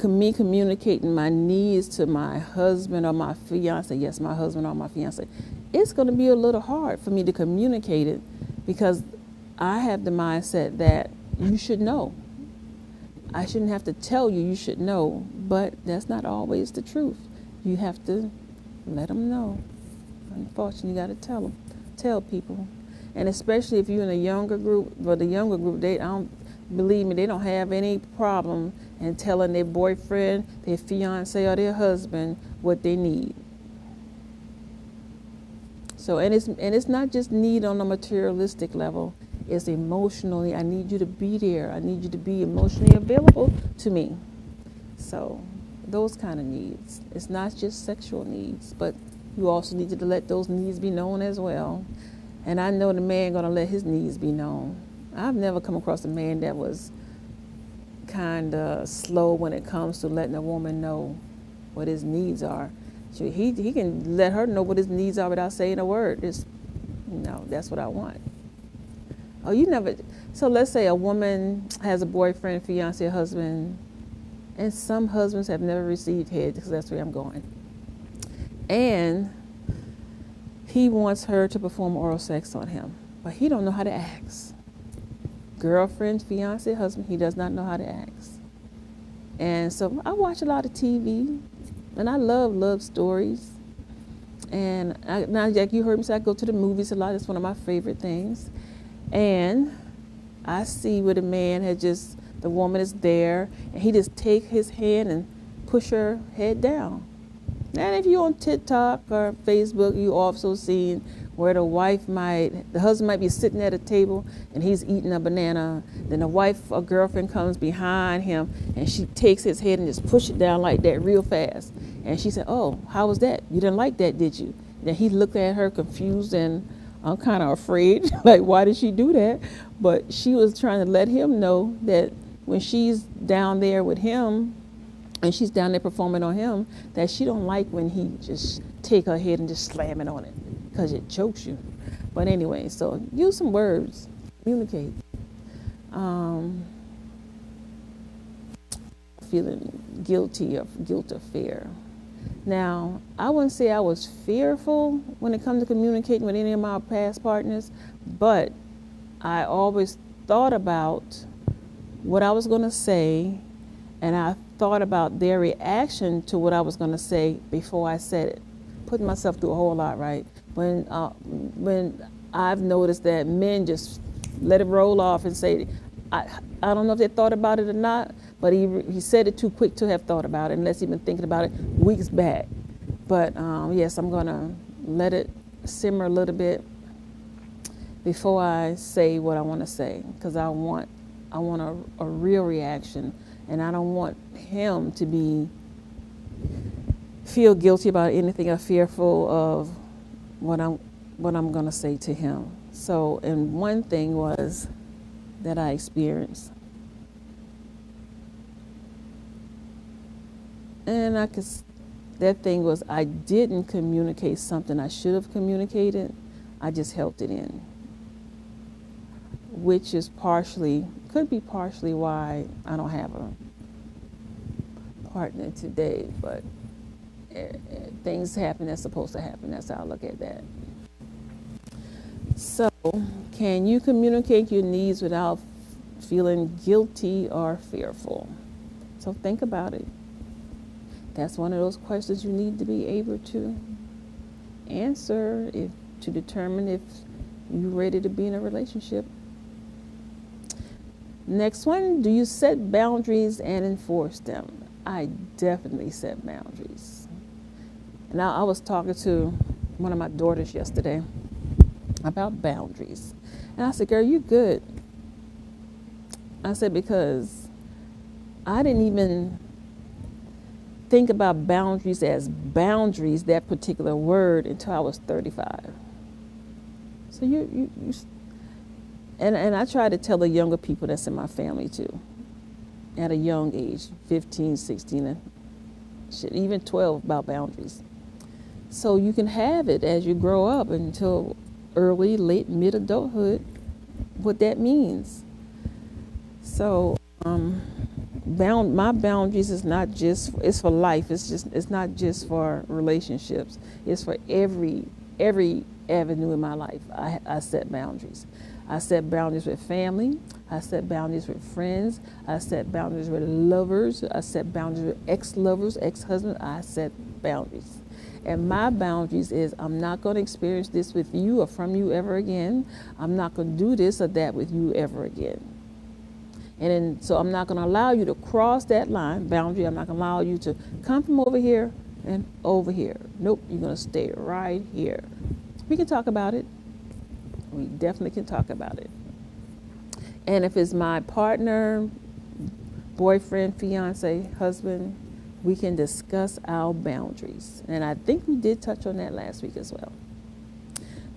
me communicating my needs to my husband or my fiance, yes, my husband or my fiance, it's going to be a little hard for me to communicate it because I have the mindset that you should know. I shouldn't have to tell you, you should know, but that's not always the truth. You have to let them know. Unfortunately, you got to tell people. And especially if you're in a younger group, but the younger group, believe me, they don't have any problem in telling their boyfriend, their fiance, or their husband what they need. So, and it's not just need on a materialistic level. It's emotionally, I need you to be there. I need you to be emotionally available to me. So those kind of needs. It's not just sexual needs, but you also need to let those needs be known as well. And I know the man going to let his needs be known. I've never come across a man that was kind of slow when it comes to letting a woman know what his needs are. He can let her know what his needs are without saying a word. That's what I want. Oh, you never. So let's say a woman has a boyfriend, fiance, husband, and some husbands have never received head, because that's where I'm going. And he wants her to perform oral sex on him, but he don't know how to ask. Girlfriend, fiance, husband, he does not know how to ask. And so I watch a lot of TV, and I love stories. And now, like you heard me say, I go to the movies a lot. That's one of my favorite things. And I see where the man the woman is there, and he just take his hand and push her head down. And if you're on TikTok or Facebook, you also seen where the husband might be sitting at a table and he's eating a banana. Then the wife or girlfriend comes behind him and she takes his head and just push it down like that real fast. And she said, "Oh, how was that? You didn't like that, did you?" Then he looked at her confused and I'm kind of afraid, like, why did she do that? But she was trying to let him know that when she's down there with him and she's down there performing on him, that she don't like when he just take her head and just slam it on it, because it chokes you. But anyway, so use some words, communicate. Feeling guilty of guilt or fear. Now, I wouldn't say I was fearful when it comes to communicating with any of my past partners, but I always thought about what I was going to say, and I thought about their reaction to what I was going to say before I said it. Putting myself through a whole lot, right? When I've noticed that men just let it roll off and say, I don't know if they thought about it or not, but he said it too quick to have thought about it, unless he'd been thinking about it weeks back. But yes, I'm going to let it simmer a little bit. before I say what I want to say, because I want a real reaction, and I don't want him to feel guilty about anything or fearful of what I'm going to say to him. So, and one thing was that I experienced, and that thing was I didn't communicate something I should have communicated. I just held it in, which is could be partially why I don't have a partner today, but things happen that's supposed to happen. That's how I look at that. So, can you communicate your needs without feeling guilty or fearful? So think about it. That's one of those questions you need to be able to answer to determine if you're ready to be in a relationship. Next one, do you set boundaries and enforce them? I definitely set boundaries. And I was talking to one of my daughters yesterday about boundaries. And I said, girl, you good. I said, because I didn't even think about boundaries as boundaries, that particular word, until I was 35. So and I try to tell the younger people that's in my family too, at a young age, 15, 16, and shit, even 12, about boundaries. So you can have it as you grow up until early, late, mid-adulthood, what that means. So, my boundaries is not just, it's for life. It's not just for relationships. It's for every avenue in my life. I set boundaries. I set boundaries with family. I set boundaries with friends. I set boundaries with lovers. I set boundaries with ex-lovers, ex-husbands. I set boundaries. And my boundaries is, I'm not going to experience this with you or from you ever again. I'm not going to do this or that with you ever again. And then, so I'm not going to allow you to cross that line, boundary. I'm not going to allow you to come from over here and over here. Nope, you're going to stay right here. We can talk about it. We definitely can talk about it. And if it's my partner, boyfriend, fiance, husband, we can discuss our boundaries. And I think we did touch on that last week as well.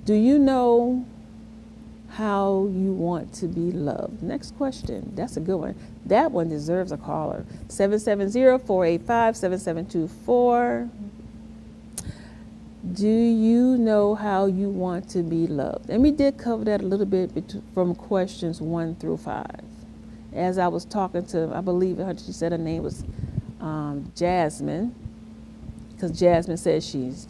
Do you know how you want to be loved? Next question. That's a good one. That one deserves a caller. 770-485-7724. Do you know how you want to be loved? And we did cover that a little bit from questions 1 through 5. As I was talking to, I believe she said her name was Jasmine, because Jasmine said she's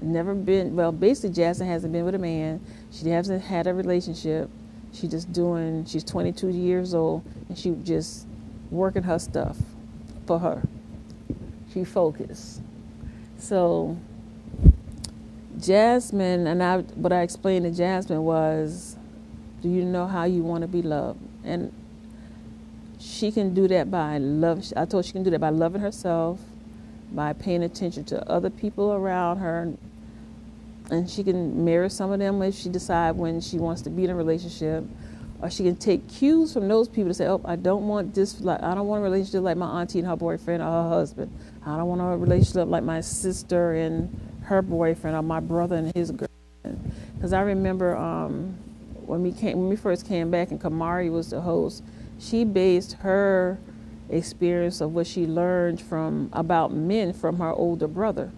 never been, well, basically Jasmine hasn't been with a man. She hasn't had a relationship. She's 22 years old, and she just working her stuff for her. She focused. So Jasmine, and what I explained to Jasmine was, do you know how you want to be loved? And she can do that by love. I told her she can do that by loving herself, by paying attention to other people around her, and she can marry some of them if she decides when she wants to be in a relationship, or she can take cues from those people to say, oh, I don't want a relationship like my auntie and her boyfriend or her husband. I don't want a relationship like my sister and her boyfriend, or my brother and his girlfriend. Because I remember when we first came back and Kamari was the host, she based her experience of what she learned about men from her older brother.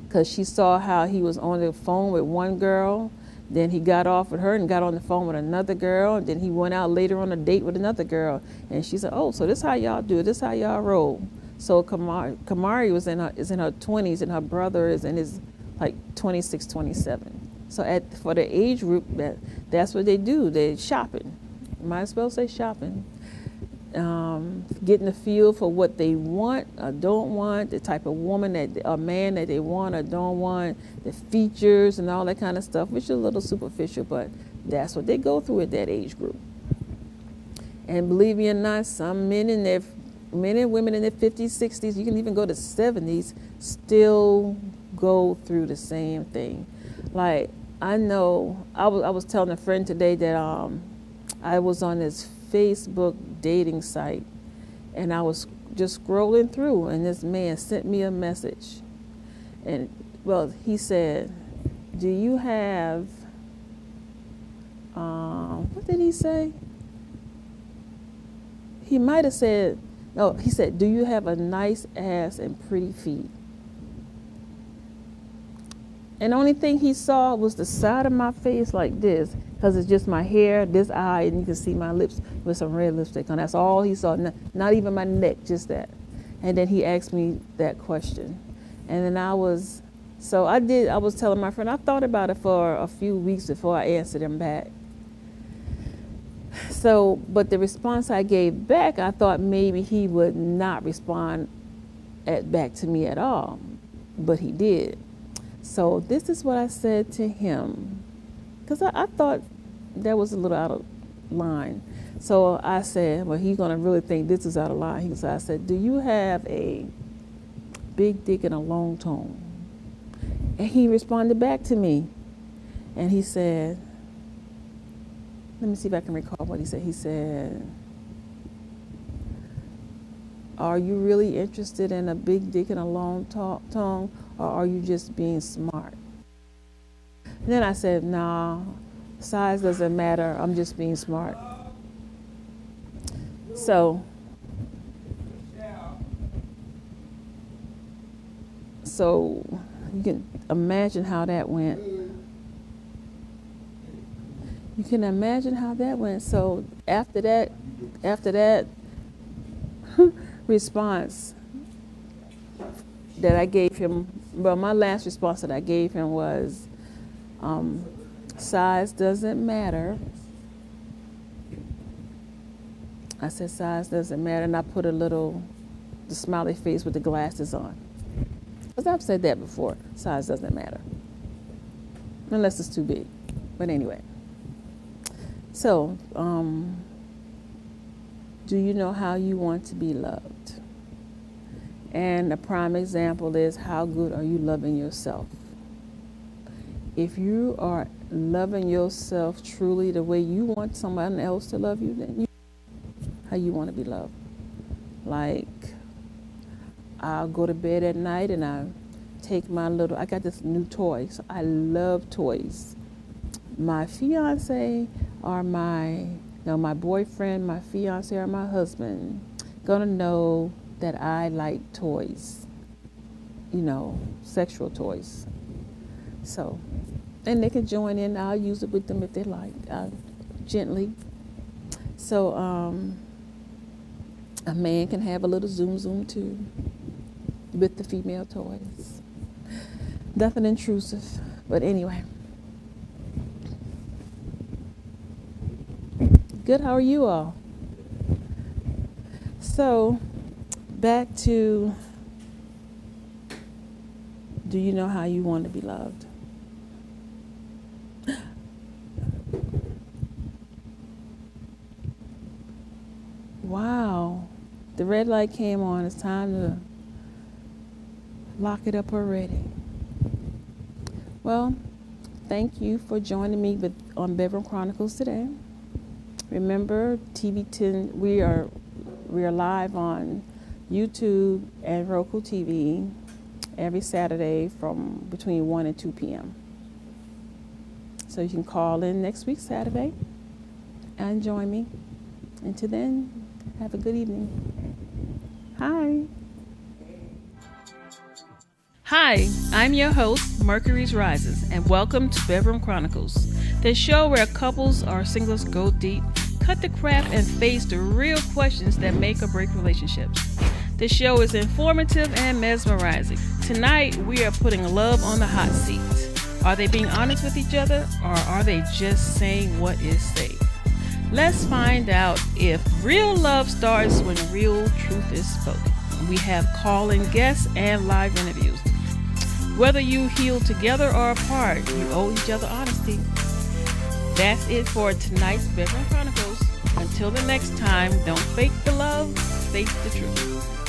Because she saw how he was on the phone with one girl, then he got off with her and got on the phone with another girl, and then he went out later on a date with another girl. And she said, oh, so this is how y'all do it, this is how y'all roll. So Kamari is in her 20s, and her brother is in his 26, 27. So for the age group, that's what they do. They're shopping. Might as well say shopping. Getting a feel for what they want or don't want, the type of woman or man that they want or don't want, the features and all that kind of stuff, which is a little superficial, but that's what they go through at that age group. And believe me or not, some men and women in their 50s, 60s, you can even go to 70s, still go through the same thing. Like, I know I was telling a friend today that I was on this Facebook dating site, and I was just scrolling through, and this man sent me a message, and well, he said, "Do you have?" What did he say? He might have said, no, he said, "Do you have a nice ass and pretty feet?" And the only thing he saw was the side of my face like this, because it's just my hair, this eye, and you can see my lips with some red lipstick on. That's all he saw, not even my neck, just that. And then he asked me that question. And then I was telling my friend, I thought about it for a few weeks before I answered him back. So, but the response I gave back, I thought maybe he would not respond back to me at all, but he did. So this is what I said to him, because I thought that was a little out of line. So I said, well, he's going to really think this is out of line. I said, "Do you have a big dick and a long tongue?" And he responded back to me, and he said, let me see if I can recall what he said. He said, "Are you really interested in a big dick and a long tongue, or are you just being smart?" And then I said, "Nah, size doesn't matter. I'm just being smart." So you can imagine how that went. You can imagine how that went. So after that response that I gave him, well, my last response that I gave him was, size doesn't matter. I said, size doesn't matter, and I put the smiley face with the glasses on. Because I've said that before, size doesn't matter. Unless it's too big. But anyway. So, do you know how you want to be loved? And a prime example is, how good are you loving yourself? If you are loving yourself truly the way you want someone else to love you, then you know how you want to be loved. Like, I'll go to bed at night and I take I got this new toy. So I love toys. My fiance or my boyfriend, my fiance or my husband gonna know that I like toys, sexual toys. So, and they can join in. I'll use it with them if they like, gently. So, a man can have a little zoom too with the female toys. Nothing intrusive, but anyway. Good, how are you all? So, back to, do you know how you want to be loved? Wow, the red light came on. It's time to lock it up already. Well, thank you for joining me on Bedroom Chronicles today. Remember, TV 10, we are live on YouTube and Roku TV every Saturday from between 1 and 2 p.m. So you can call in next week, Saturday, and join me. Until then, have a good evening. Hi. Hi, I'm your host, Mercury's Rises, and welcome to Bedroom Chronicles, the show where couples or singles go deep, cut the crap, and face the real questions that make or break relationships. The show is informative and mesmerizing. Tonight, we are putting love on the hot seat. Are they being honest with each other, or are they just saying what is safe? Let's find out if real love starts when real truth is spoken. We have call-in guests and live interviews. Whether you heal together or apart, you owe each other honesty. That's it for tonight's Bedroom Chronicles. Until the next time, don't fake the love, face the truth.